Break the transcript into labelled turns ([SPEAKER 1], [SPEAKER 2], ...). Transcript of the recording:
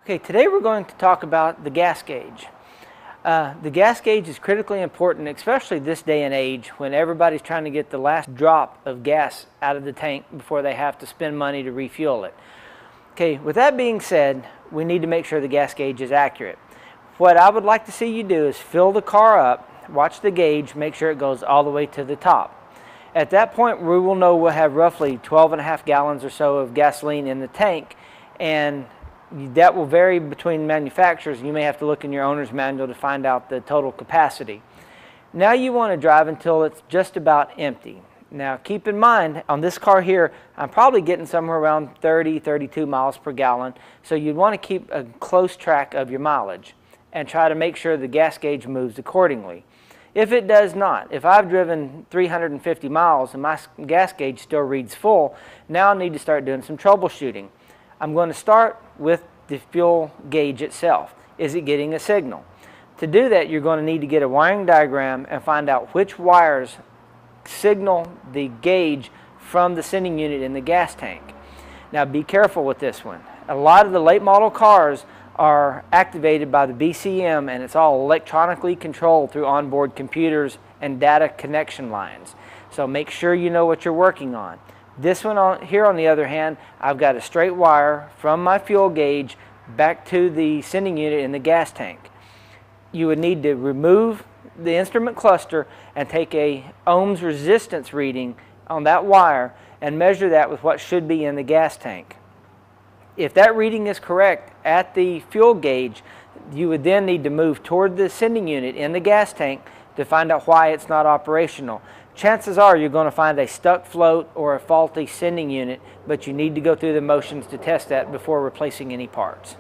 [SPEAKER 1] Okay, today we're going to talk about the gas gauge. The gas gauge is critically important, especially this day and age when everybody's trying to get the last drop of gas out of the tank before they have to spend money to refuel it. Okay, with that being said, we need to make sure the gas gauge is accurate. What I would like to see you do is fill the car up, watch the gauge, make sure it goes all the way to the top. At that point, we will know we'll have roughly 12.5 gallons or so of gasoline in the tank, and that will vary between manufacturers. You may have to look in your owner's manual to find out the total capacity. Now you want to drive until it's just about empty. Now keep in mind, on this car here, I'm probably getting somewhere around 32 miles per gallon, so you'd want to keep a close track of your mileage and try to make sure the gas gauge moves accordingly. If it does not, if I've driven 350 miles and my gas gauge still reads full, now I need to start doing some troubleshooting. I'm going to start with the fuel gauge itself. Is it getting a signal? To do that, you're going to need to get a wiring diagram and find out which wires signal the gauge from the sending unit in the gas tank. Now be careful with this one. A lot of the late model cars are activated by the BCM, and it's all electronically controlled through onboard computers and data connection lines. So make sure you know what you're working on. This one here, on the other hand, I've got a straight wire from my fuel gauge back to the sending unit in the gas tank. You would need to remove the instrument cluster and take a ohms resistance reading on that wire and measure that with what should be in the gas tank. If that reading is correct at the fuel gauge, you would then need to move toward the sending unit in the gas tank to find out why it's not operational. Chances are you're going to find a stuck float or a faulty sending unit, but you need to go through the motions to test that before replacing any parts.